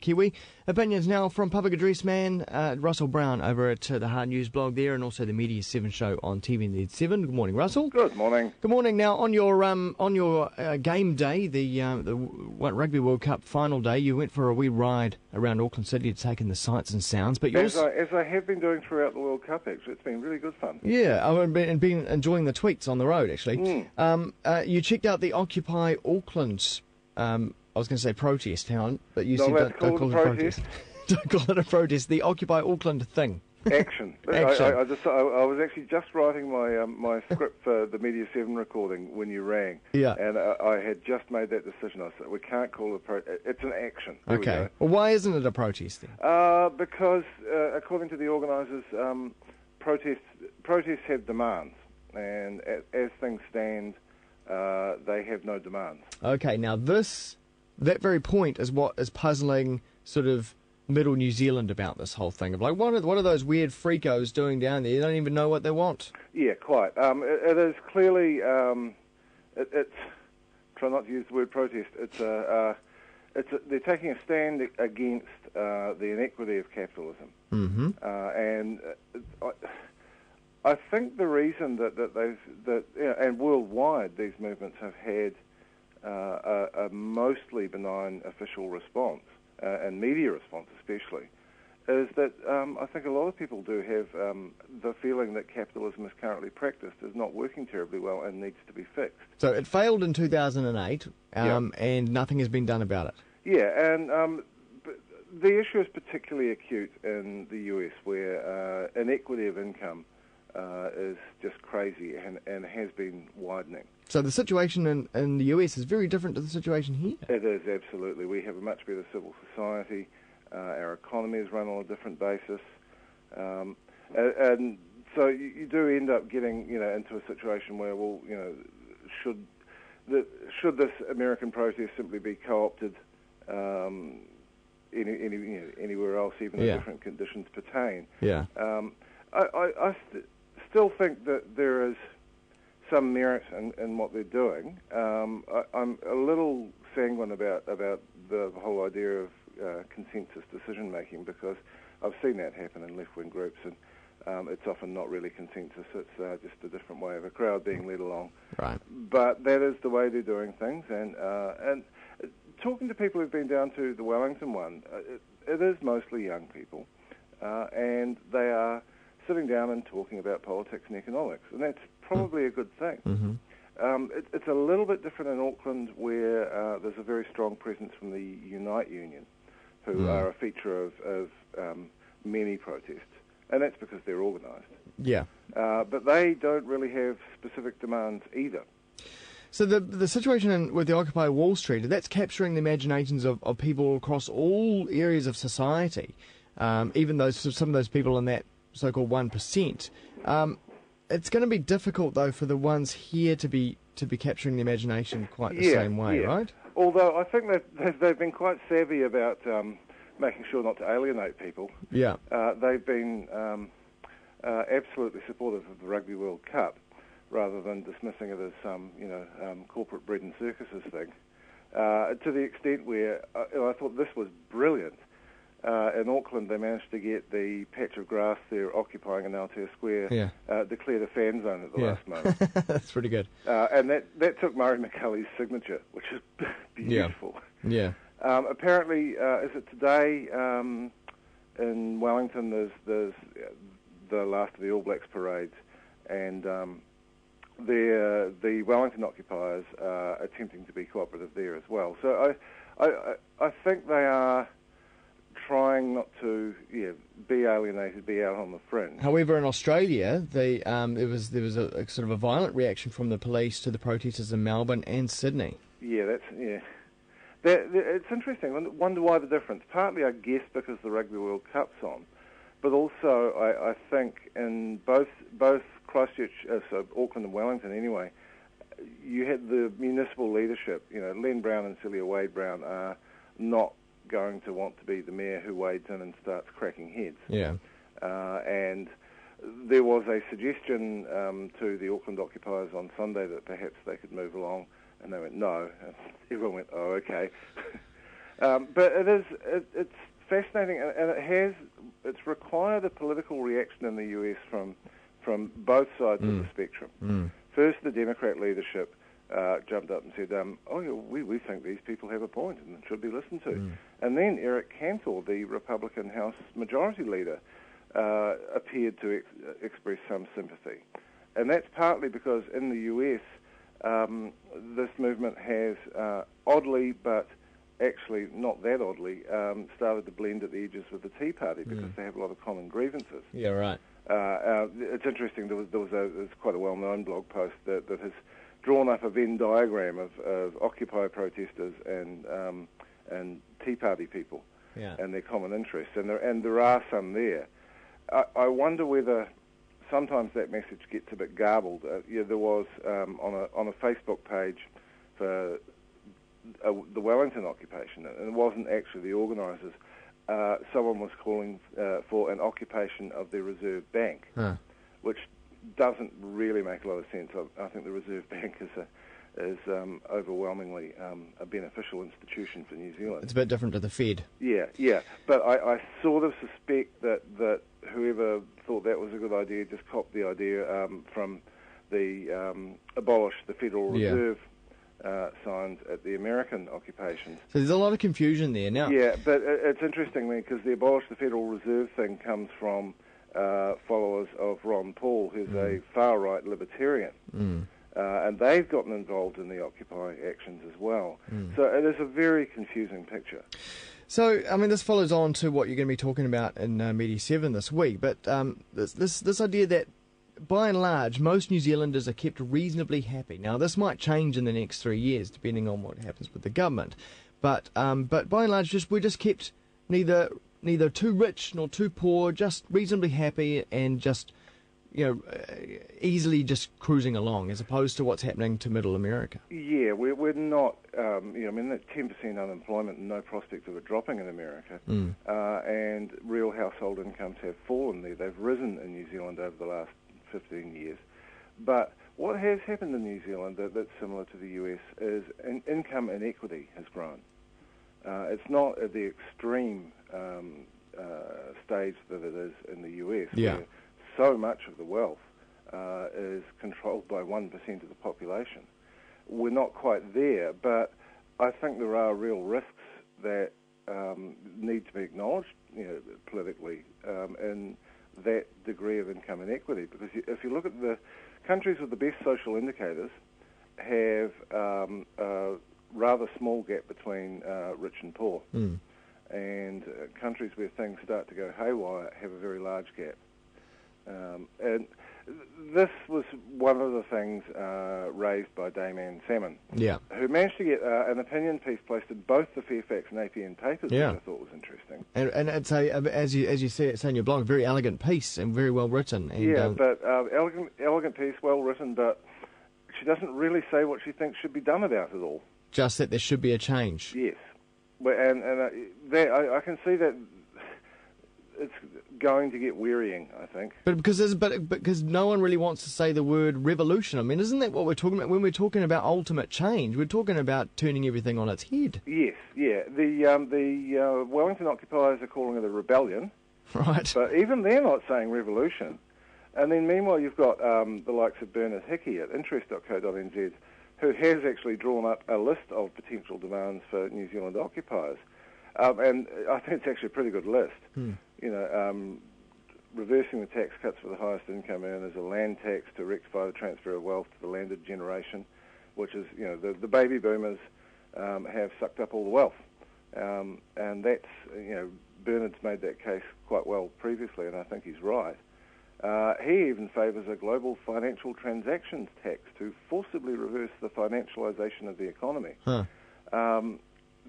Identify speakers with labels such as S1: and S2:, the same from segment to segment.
S1: Kiwi. Opinions now from public address man Russell Brown over at the Hard News blog there, and also the Media 7 show on TVNZ7. Good morning, Russell.
S2: Good morning.
S1: Good morning. Now, on your game day, the Rugby World Cup final day, you went for a wee ride around Auckland City to take in the sights and sounds. But
S2: as I have been doing throughout the World Cup, actually, it's been really good fun.
S1: Yeah, I've been enjoying the tweets on the road, actually. You checked out the Occupy Auckland. I was going to say protest, Helen, but you said don't call it a protest. Don't call it a protest. The Occupy Auckland thing.
S2: Action.
S1: Action.
S2: I was actually just writing my script for the Media 7 recording when you rang.
S1: Yeah.
S2: And I had just made that decision. I said, we can't call it a protest. It's an action. There
S1: okay. Well, why isn't it a protest then?
S2: Because, according to the organisers, protests have demands. And as things stand, they have no demands.
S1: Okay, now that very point is what is puzzling sort of middle New Zealand about this whole thing. Of like, what are those weird freakos doing down there? You don't even know what they want.
S2: Yeah, quite. It is clearly, it's, try not to use the word protest, they're taking a stand against the inequity of capitalism. Mm-hmm. And I think the reason and worldwide these movements have had a mostly benign official response, and media response especially, is that I think a lot of people do have the feeling that capitalism as currently practiced is not working terribly well and needs to be fixed.
S1: So it failed in 2008, and nothing has been done about it.
S2: Yeah, and the issue is particularly acute in the US, where inequity of income is just crazy and has been widening.
S1: So the situation in the US is very different to the situation here?
S2: It is, absolutely. We have a much better civil society. Our economy is run on a different basis. And so you do end up getting, into a situation where, should this American protest simply be co-opted anywhere else, even if different conditions pertain?
S1: Yeah.
S2: I still think that there is some merit in what they're doing. I'm a little sanguine about the whole idea of consensus decision-making, because I've seen that happen in left-wing groups, and it's often not really consensus. It's just a different way of a crowd being led along.
S1: Right.
S2: But that is the way they're doing things, and talking to people who've been down to the Wellington one, it is mostly young people, and they are sitting down and talking about politics and economics, and that's probably a good thing. Mm-hmm. It's a little bit different in Auckland, where there's a very strong presence from the Unite Union, who are a feature of many protests, and that's because they're organised. Yeah. But they don't really have specific demands either.
S1: So the situation with the Occupy Wall Street, that's capturing the imaginations of people across all areas of society, even though some of those people in that so-called 1%. It's going to be difficult, though, for the ones here to be capturing the imagination quite the same way, right?
S2: Although I think that they've been quite savvy about making sure not to alienate people. Yeah. They've been absolutely supportive of the Rugby World Cup, rather than dismissing it as some, corporate bread and circuses thing. To the extent where I thought this was brilliant. In Auckland, they managed to get the patch of grass they're occupying in Aotea Square declared a fan zone at the last moment.
S1: That's pretty good.
S2: And that took Murray McCully's signature, which is beautiful.
S1: Yeah.
S2: Apparently, is it today in Wellington? There's the last of the All Blacks parades, and the Wellington occupiers are attempting to be cooperative there as well. So I think they are trying not to be alienated, be out on the fringe.
S1: However, in Australia, there was a sort of a violent reaction from the police to the protesters in Melbourne and Sydney.
S2: It's interesting. I wonder why the difference. Partly, I guess, because the Rugby World Cup's on, but also I think in both Christchurch, so Auckland and Wellington anyway, you had the municipal leadership. Len Brown and Celia Wade-Brown are not going to want to be the mayor who wades in and starts cracking heads. Yeah. And there was a suggestion to the Auckland occupiers on Sunday that perhaps they could move along, and they went no. And everyone went, oh, okay. But it's fascinating, and it's required a political reaction in the US from both sides of the spectrum. First, the Democrat leadership jumped up and said, "Oh, yeah, we think these people have a point and should be listened to." And then Eric Cantor, the Republican House Majority Leader, appeared to express some sympathy, and that's partly because in the US, this movement has oddly, but actually not that oddly, started to blend at the edges with the Tea Party because they have a lot of common grievances.
S1: Yeah, right.
S2: It's interesting. There's quite a well-known blog post that has drawn up a Venn diagram of Occupy protesters and Tea Party people and their common interests, and there are some there. I wonder whether sometimes that message gets a bit garbled. There was on a Facebook page for the Wellington occupation, and it wasn't actually the organisers. Someone was calling for an occupation of the Reserve Bank, which doesn't really make a lot of sense. I think the Reserve Bank is overwhelmingly a beneficial institution for New Zealand.
S1: It's a bit different to the Fed.
S2: Yeah. But I sort of suspect that whoever thought that was a good idea just copied the idea from the abolish the Federal Reserve signs at the American occupations.
S1: So there's a lot of confusion there now.
S2: Yeah, but it's interesting because the abolish the Federal Reserve thing comes from followers of Ron Paul, who's a far-right libertarian. And they've gotten involved in the Occupy actions as well. So it is a very confusing picture.
S1: So, I mean, this follows on to what you're going to be talking about in Media 7 this week, but this idea that, by and large, most New Zealanders are kept reasonably happy. Now, this might change in the next 3 years, depending on what happens with the government. But by and large, we're just kept neither too rich nor too poor, just reasonably happy and just, easily just cruising along, as opposed to what's happening to Middle America.
S2: Yeah, we're not. That 10% unemployment and no prospect of it dropping in America, and real household incomes have fallen there. They've risen in New Zealand over the last 15 years. But what has happened in New Zealand that's similar to the US is income inequity has grown. It's not at the extreme stage that it is in the US, where so much of the wealth is controlled by 1% of the population. We're not quite there, but I think there are real risks that need to be acknowledged politically in that degree of income inequity, because if you look at the countries with the best social indicators have a rather small gap between rich and poor, and countries where things start to go haywire have a very large gap. And this was one of the things raised by Dame Anne Salmon, who managed to get an opinion piece placed in both the Fairfax and APN papers, which I thought was interesting.
S1: And it's as you say in your blog, a very elegant piece and very well written. And,
S2: but elegant piece, well written, but she doesn't really say what she thinks should be done about it all.
S1: Just that there should be a change.
S2: Yes, and I can see that it's going to get wearying, I think.
S1: But because no one really wants to say the word revolution. I mean, isn't that what we're talking about when we're talking about ultimate change? We're talking about turning everything on its head.
S2: Yes, yeah. The Wellington occupiers are calling it a rebellion,
S1: right?
S2: But even they're not saying revolution. And then meanwhile, you've got the likes of Bernard Hickey at interest.co.nz, who has actually drawn up a list of potential demands for New Zealand occupiers. And I think it's actually a pretty good list. Reversing the tax cuts for the highest income earners, a land tax to rectify the transfer of wealth to the landed generation, which is, the baby boomers have sucked up all the wealth. And that's, Bernard's made that case quite well previously, and I think he's right. He even favours a global financial transactions tax to forcibly reverse the financialisation of the economy.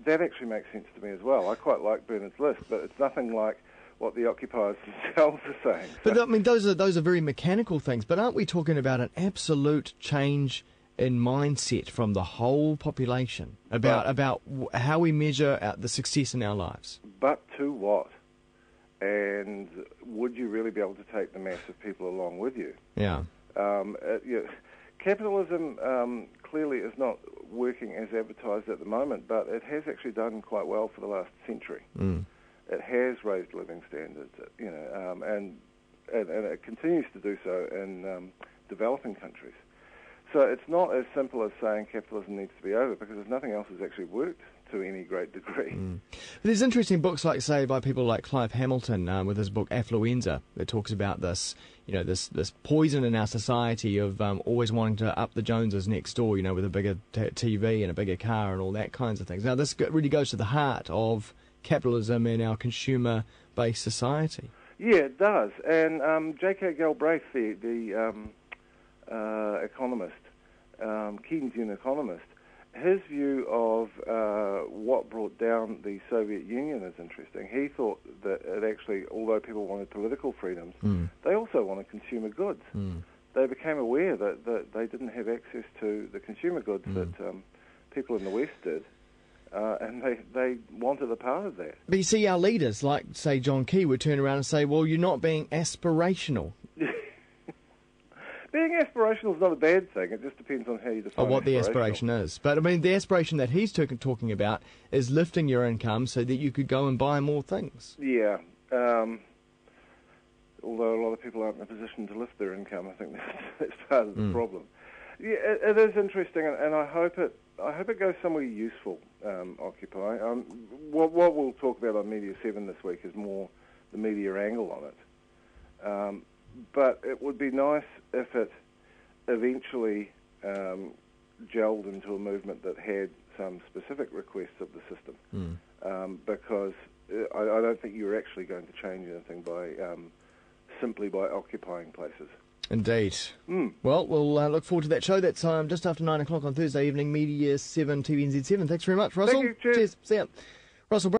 S2: That actually makes sense to me as well. I quite like Bernard's list, but it's nothing like what the occupiers themselves are saying.
S1: But I mean, those are very mechanical things. But aren't we talking about an absolute change in mindset from the whole population about how we measure the success in our lives?
S2: But to what? And would you really be able to take the mass of people along with you?
S1: Yeah.
S2: Capitalism clearly is not working as advertised at the moment, but it has actually done quite well for the last century. It has raised living standards, and it continues to do so in developing countries. So it's not as simple as saying capitalism needs to be over, because there's nothing else that's actually worked to any great degree.
S1: But there's interesting books, like, say, by people like Clive Hamilton, with his book Affluenza, that talks about this, this poison in our society of always wanting to up the Joneses next door, with a bigger TV and a bigger car and all that kinds of things. Now, this really goes to the heart of capitalism in our consumer-based society.
S2: Yeah, it does. And J.K. Galbraith, the economist, Keynesian economist, his view of what brought down the Soviet Union is interesting. He thought that it actually, although people wanted political freedoms, they also wanted consumer goods. They became aware that they didn't have access to the consumer goods that people in the West did, and they wanted a part of that.
S1: But you see, our leaders, like, say, John Key, would turn around and say, well, you're not being aspirational.
S2: Being aspirational is not a bad thing. It just depends on how you define
S1: what the aspiration is. But, I mean, the aspiration that he's talking about is lifting your income so that you could go and buy more things.
S2: Yeah. Although a lot of people aren't in a position to lift their income, I think that's part of the problem. Yeah, it is interesting, and I hope it goes somewhere useful, Occupy. What we'll talk about on Media 7 this week is more the media angle on it. But it would be nice if it eventually gelled into a movement that had some specific requests of the system, because I don't think you're actually going to change anything by simply by occupying places.
S1: Indeed. Well, we'll look forward to that show. That's just after 9 o'clock on Thursday evening, Media 7, TVNZ7. Thanks very much, Russell.
S2: Thank you. Cheers.
S1: See ya. Russell